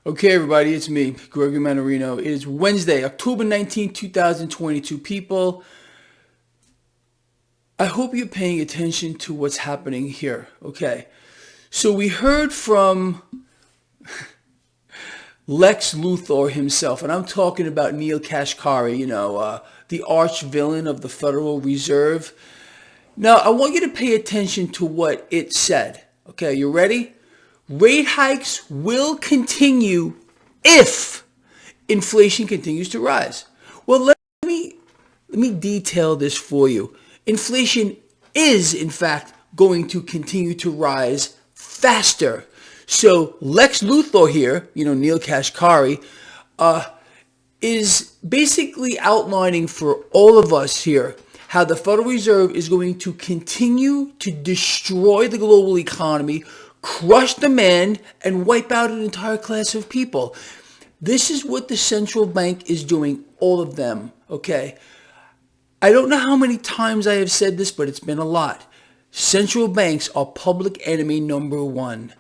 Okay, everybody, it's me, Gregory Mannarino. It is Wednesday, October 19th, 2022. People, I hope you're paying attention to what's happening here, okay? So we heard from Lex Luthor himself, and I'm talking about Neil Kashkari, the arch villain of the Federal Reserve. Now, I want you to pay attention to what it said, okay? You ready? Rate hikes will continue if inflation continues to rise. Well, let me detail this for you. Inflation is, in fact, going to continue to rise faster. So Lex Luthor here, Neil Kashkari, is basically outlining for all of us here how the Federal Reserve is going to continue to destroy the global economy, crush demand, and wipe out an entire class of people. This is what the central bank is doing, all of them, okay? I don't know how many times I have said this, but it's been a lot. Central banks are public enemy number one,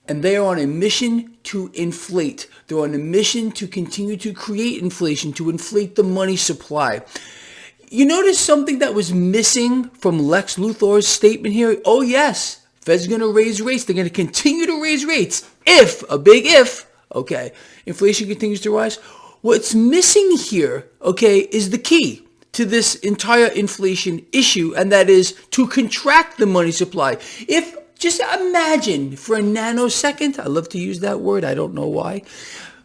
and they are on a mission to inflate. They're on a mission to continue to create inflation, to inflate the money supply. You notice something that was missing from Lex Luthor's statement here? Oh, yes. Fed's going to raise rates. They're going to continue to raise rates if, a big if, okay, inflation continues to rise. What's missing here, okay, is the key to this entire inflation issue, and that is to contract the money supply. If, just imagine for a nanosecond, I love to use that word, I don't know why,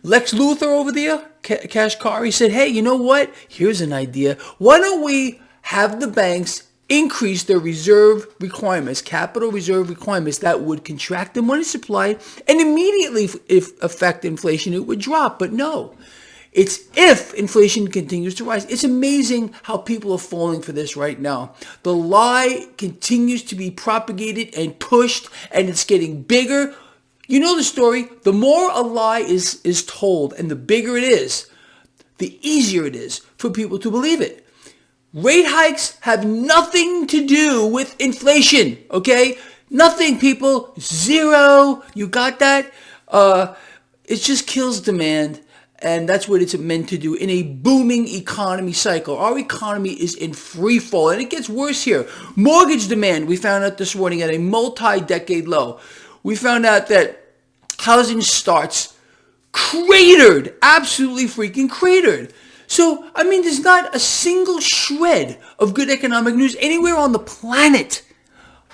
Lex Luthor over there, Kashkari, said, hey, you know what? Here's an idea. Why don't we have the banks increase their reserve requirements, capital reserve requirements that would contract the money supply, and immediately, if affect inflation, it would drop. But no, it's if inflation continues to rise. It's amazing how people are falling for this right now. The lie continues to be propagated and pushed, and it's getting bigger. You know the story. The more a lie is told and the bigger it is, the easier it is for people to believe it. Rate hikes have nothing to do with inflation, okay? Nothing, people. Zero. You got that? It just kills demand, and that's what it's meant to do in a booming economy cycle. Our economy is in free fall, and it gets worse here. Mortgage demand, we found out this morning, at a multi-decade low. We found out that housing starts cratered, absolutely freaking cratered. So, there's not a single shred of good economic news anywhere on the planet.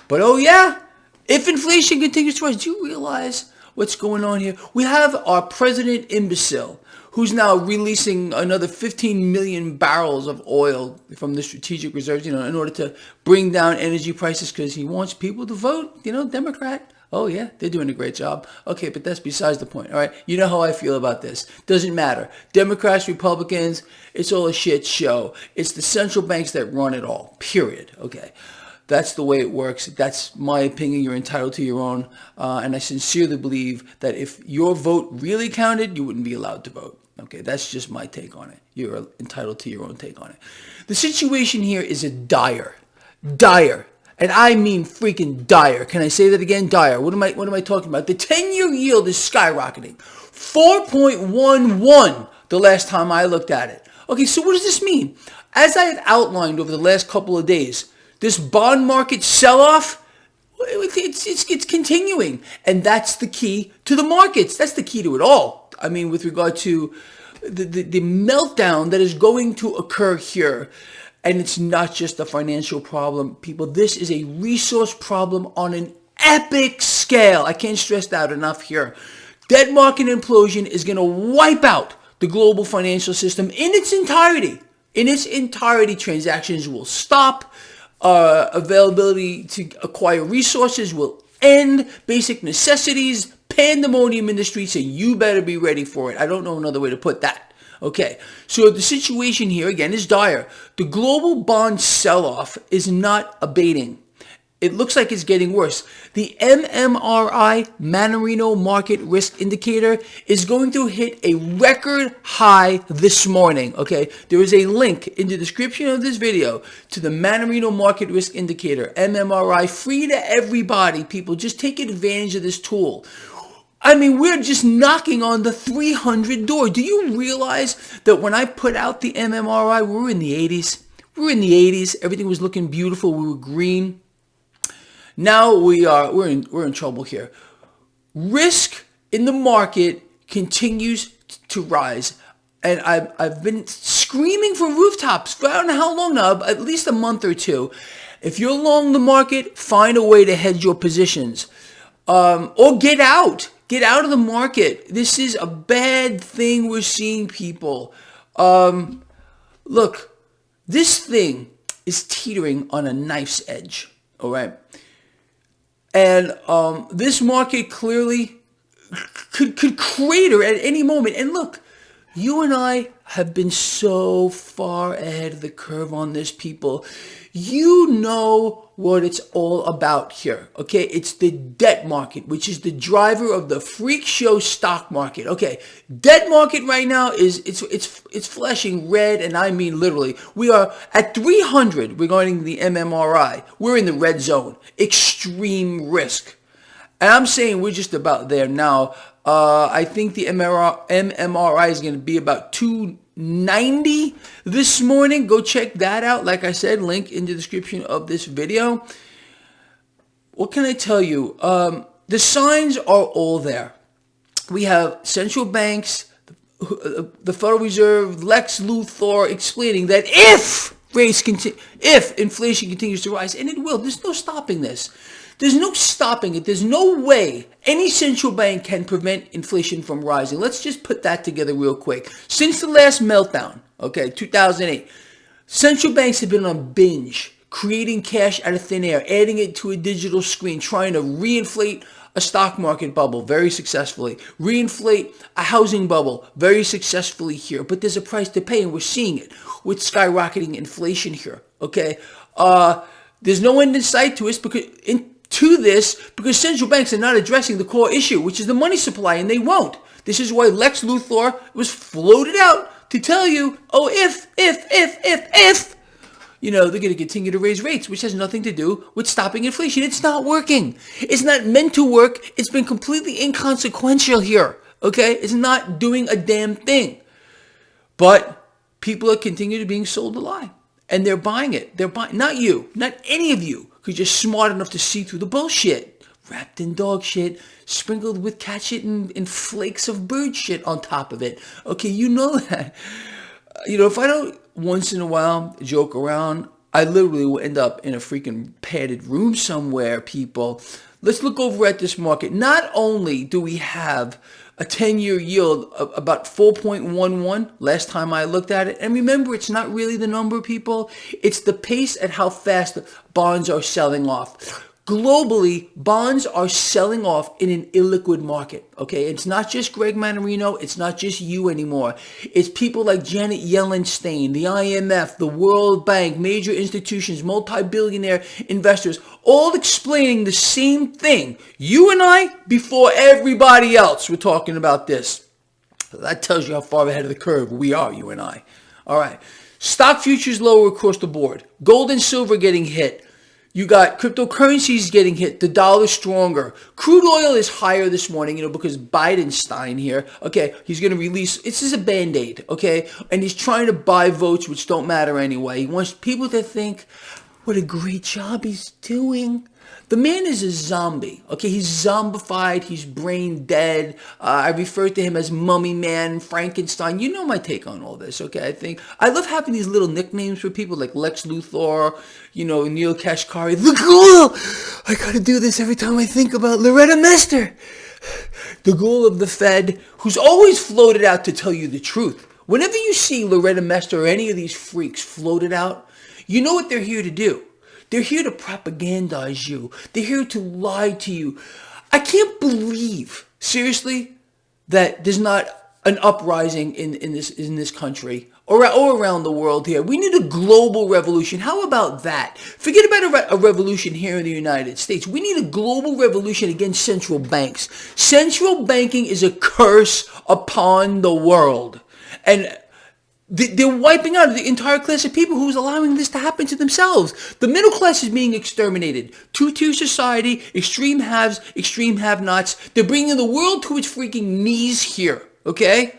But oh yeah, if inflation continues to rise, do you realize what's going on here? We have our president imbecile, who's now releasing another 15 million barrels of oil from the strategic reserves, in order to bring down energy prices because he wants people to vote, Democrat. Oh, yeah, they're doing a great job. Okay, but that's besides the point, all right? You know how I feel about this. Doesn't matter. Democrats, Republicans, it's all a shit show. It's the central banks that run it all, period. Okay, that's the way it works. That's my opinion. You're entitled to your own. And I sincerely believe that if your vote really counted, you wouldn't be allowed to vote. Okay, that's just my take on it. You're entitled to your own take on it. The situation here is dire. And I mean freaking dire. Can I say that again? Dire. What am I talking about? The 10-year yield is skyrocketing. 4.11 the last time I looked at it. Okay, so what does this mean? As I had outlined over the last couple of days, this bond market sell-off, it's continuing. And that's the key to the markets. That's the key to it all. With regard to the meltdown that is going to occur here. And it's not just a financial problem, people. This is a resource problem on an epic scale. I can't stress that enough here. Debt market implosion is going to wipe out the global financial system in its entirety. In its entirety, transactions will stop. Availability to acquire resources will end. Basic necessities, pandemonium in the streets, and you better be ready for it. I don't know another way to put that. Okay, so the situation here, again, is dire. The global bond sell-off is not abating. It looks like it's getting worse. The MMRI, Mannarino Market Risk Indicator, is going to hit a record high this morning, okay? There is a link in the description of this video to the Mannarino Market Risk Indicator, MMRI, free to everybody, people. Just take advantage of this tool. I mean, we're just knocking on the 300 door. Do you realize that when I put out the MMRI, we were in the 80s? We were in the 80s. Everything was looking beautiful. We were green. Now we're in trouble here. Risk in the market continues to rise. And I've been screaming from rooftops for I don't know how long now, at least a month or two. If you're long the market, find a way to hedge your positions. Or get out. Get out of the market. This is a bad thing we're seeing, people. Look, this thing is teetering on a knife's edge, all right? And this market clearly could crater at any moment. And look, you and I have been so far ahead of the curve on this, people. You know what it's all about here, okay? It's the debt market, which is the driver of the freak show stock market. Okay, debt market right now it's flashing red, and I mean literally. We are at 300 regarding the MMRI. We're in the red zone, extreme risk. And I'm saying we're just about there now. I think the MMRI is going to be about 290 this morning. Go check that out. Like I said, link in the description of this video. What can I tell you? The signs are all there. We have central banks, the Federal Reserve, Lex Luthor explaining that if inflation continues to rise, and it will, there's no stopping this. There's no stopping it. There's no way any central bank can prevent inflation from rising. Let's just put that together real quick. Since the last meltdown, okay, 2008, central banks have been on binge, creating cash out of thin air, adding it to a digital screen, trying to reinflate a stock market bubble very successfully, reinflate a housing bubble very successfully here. But there's a price to pay, and we're seeing it with skyrocketing inflation here, okay? There's no end in sight to us because central banks are not addressing the core issue, which is the money supply, and they won't. This is why Lex Luthor was floated out to tell you, oh, if, they're going to continue to raise rates, which has nothing to do with stopping inflation. It's not working. It's not meant to work. It's been completely inconsequential here, okay? It's not doing a damn thing. But people are continuing to being sold a lie, and they're buying it. They're buying, not you, not any of you, because you're smart enough to see through the bullshit, wrapped in dog shit, sprinkled with cat shit and flakes of bird shit on top of it. Okay, you know that. If I don't once in a while joke around, I literally will end up in a freaking padded room somewhere, people. Let's look over at this market. Not only do we have a 10-year yield of about 4.11 last time I looked at it. And remember, it's not really the number, people. It's the pace at how fast bonds are selling off. Globally, bonds are selling off in an illiquid market, okay? It's not just Greg Mannarino. It's not just you anymore. It's people like Janet Yellen, the IMF, the World Bank, major institutions, multi-billionaire investors, all explaining the same thing. You and I, before everybody else, we're talking about this. That tells you how far ahead of the curve we are, you and I. All right. Stock futures lower across the board. Gold and silver getting hit. You got cryptocurrencies getting hit. The dollar stronger. Crude oil is higher this morning, because Bidenstein here, okay, he's going to release, this is a Band-Aid, okay? And he's trying to buy votes, which don't matter anyway. He wants people to think what a great job he's doing. The man is a zombie, okay? He's zombified. He's brain dead. I refer to him as Mummy Man, Frankenstein. You know my take on all this, okay? I love having these little nicknames for people like Lex Luthor, Neil Kashkari. The ghoul! I gotta do this every time I think about Loretta Mester. The ghoul of the Fed, who's always floated out to tell you the truth. Whenever you see Loretta Mester or any of these freaks floated out, you know what they're here to do. They're here to propagandize you. They're here to lie to you. I can't believe, seriously, that there's not an uprising in this country or around the world here. We need a global revolution. How about that? Forget about a revolution here in the United States. We need a global revolution against central banks. Central banking is a curse upon the world. And They're wiping out the entire class of people who's allowing this to happen to themselves. The middle class is being exterminated. Two-tier society, extreme haves, extreme have-nots. They're bringing the world to its freaking knees here, okay?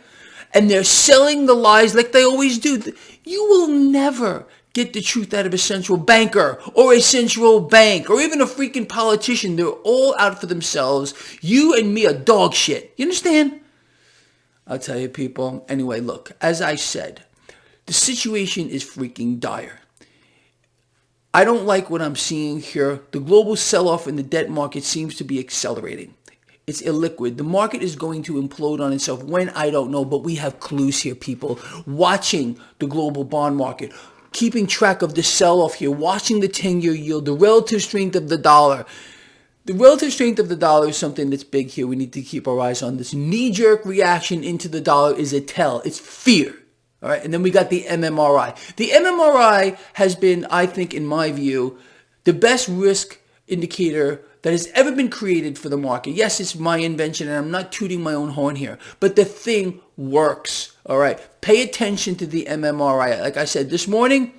And they're selling the lies like they always do. You will never get the truth out of a central banker or a central bank or even a freaking politician. They're all out for themselves. You and me are dog shit. You understand? I'll tell you, people. Anyway, look, as I said, the situation is freaking dire. I don't like what I'm seeing here. The global sell-off in the debt market seems to be accelerating. It's illiquid. The market is going to implode on itself. When, I don't know, but we have clues here, people. Watching the global bond market, keeping track of the sell-off here, watching the 10-year yield, the relative strength of the dollar. The relative strength of the dollar is something that's big here. We need to keep our eyes on this. Knee-jerk reaction into the dollar is a tell. It's fear. All right. And then we got the MMRI. The MMRI has been, I think, in my view, the best risk indicator that has ever been created for the market. Yes, it's my invention, and I'm not tooting my own horn here, but the thing works. All right. Pay attention to the MMRI. Like I said, this morning,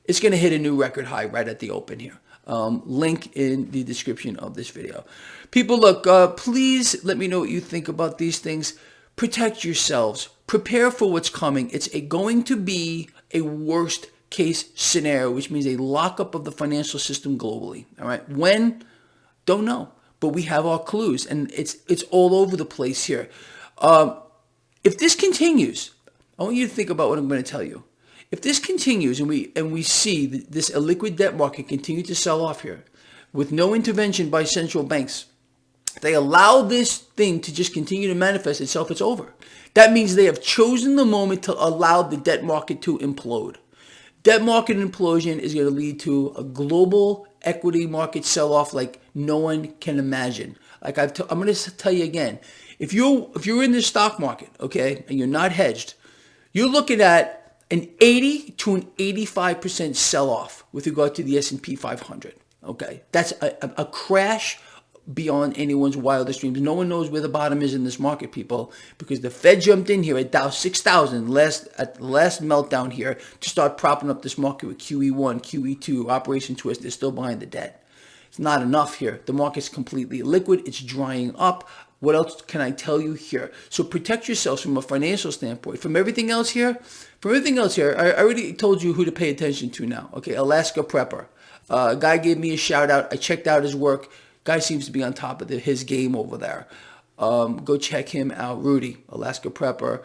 it's going to hit a new record high right at the open here. Link in the description of this video. People, look, please let me know what you think about these things. Protect yourselves. Prepare for what's coming. It's going to be a worst case scenario, which means a lockup of the financial system globally. All right. When? Don't know. But we have our clues, and it's all over the place here. If this continues, I want you to think about what I'm going to tell you. If this continues and we see this illiquid debt market continue to sell off here with no intervention by central banks, they allow this thing to just continue to manifest itself, it's over. That means they have chosen the moment to allow the debt market to implode. Debt market implosion is going to lead to a global equity market sell-off like no one can imagine. Like I'm going to tell you again, if you're in the stock market, okay, and you're not hedged, you're looking at an 80 to an 85% sell-off with regard to the S&P 500. Okay, that's a crash beyond anyone's wildest dreams. No one knows where the bottom is in this market, people, because the Fed jumped in here at Dow 6,000 at the last meltdown here to start propping up this market with QE1, QE2, Operation Twist. They're still behind the debt. It's not enough here. The market's completely illiquid. It's drying up. What else can I tell you here? So protect yourselves from a financial standpoint. From everything else here, I already told you who to pay attention to now. Okay, Alaska Prepper. Guy gave me a shout out. I checked out his work. Guy seems to be on top of his game over there. Go check him out, Rudy, Alaska Prepper.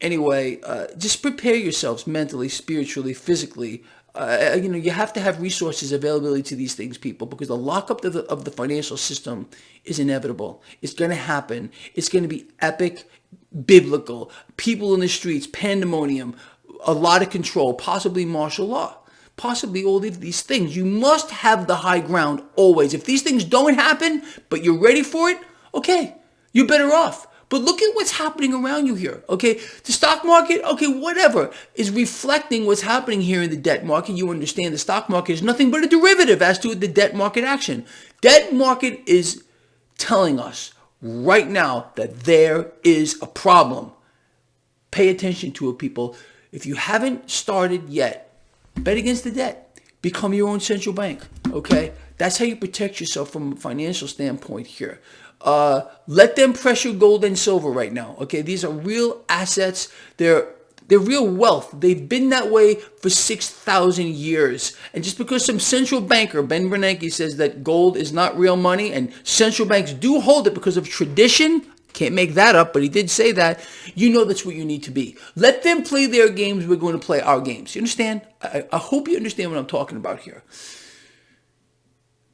Anyway, just prepare yourselves mentally, spiritually, physically. You have to have resources, availability to these things, people, because the lockup of the financial system is inevitable. It's going to happen. It's going to be epic, biblical. People in the streets, pandemonium, a lot of control, possibly martial law, possibly all of these things. You must have the high ground always. If these things don't happen, but you're ready for it, okay, you're better off. But look at what's happening around you here, okay? The stock market, okay, whatever, is reflecting what's happening here in the debt market. You understand the stock market is nothing but a derivative as to the debt market action. Debt market is telling us right now that there is a problem. Pay attention to it, people. If you haven't started yet, bet against the debt. Become your own central bank, okay? That's how you protect yourself from a financial standpoint here. Let them pressure gold and silver right now. Okay, these are real assets. They're real wealth. They've been that way for 6,000 years. And just because some central banker, Ben Bernanke, says that gold is not real money and central banks do hold it because of tradition, can't make that up, but he did say that, you know that's what you need to be. Let them play their games. We're going to play our games. You understand? I hope you understand what I'm talking about here.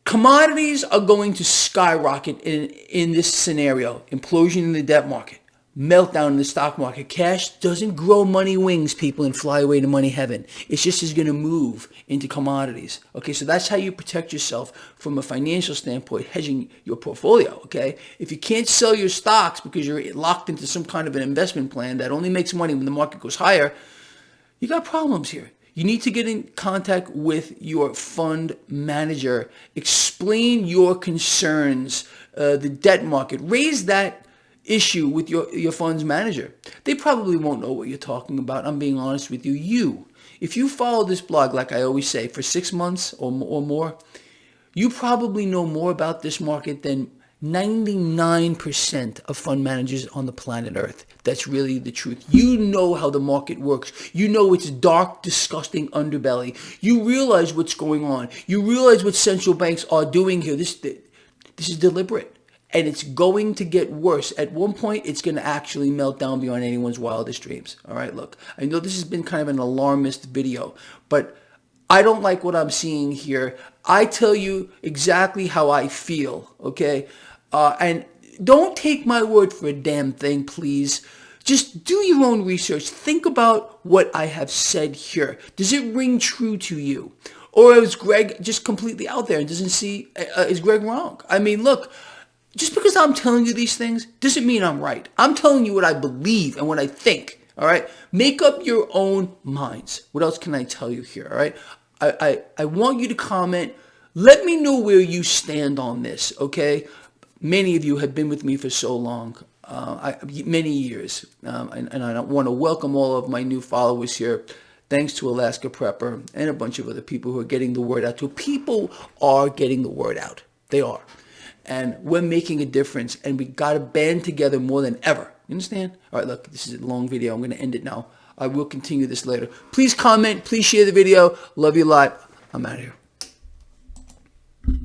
Commodities are going to skyrocket in this scenario. Implosion in the debt market. Meltdown in the stock market. Cash doesn't grow money wings, people, and fly away to money heaven. It's just is going to move into commodities. Okay, so that's how you protect yourself from a financial standpoint, hedging your portfolio, okay? If you can't sell your stocks because you're locked into some kind of an investment plan that only makes money when the market goes higher, you got problems here. You need to get in contact with your fund manager. Explain your concerns, the debt market. Raise that issue with your fund's manager. They probably won't know what you're talking about. I'm being honest with you. If you follow this blog, like I always say, for 6 months or more, you probably know more about this market than 99% of fund managers on the planet Earth. That's really the truth. You know how the market works. You know its dark, disgusting underbelly. You realize what's going on. You realize what central banks are doing here. This is deliberate. And it's going to get worse. At one point, it's going to actually melt down beyond anyone's wildest dreams. All right, look, I know this has been kind of an alarmist video, but I don't like what I'm seeing here. I tell you exactly how I feel, okay? And don't take my word for a damn thing, please. Just do your own research. Think about what I have said here. Does it ring true to you? Or is Greg just completely out there and doesn't see, is Greg wrong? I mean, look, just because I'm telling you these things doesn't mean I'm right. I'm telling you what I believe and what I think, all right? Make up your own minds. What else can I tell you here, all right? I want you to comment. Let me know where you stand on this, okay? Many of you have been with me for so long, many years, and I want to welcome all of my new followers here, thanks to Alaska Prepper and a bunch of other people who are getting the word out too. People are getting the word out. They are. And we're making a difference, and we got to band together more than ever. You understand? All right, look, this is a long video. I'm going to end it now. I will continue this later. Please comment. Please share the video. Love you a lot. I'm out of here.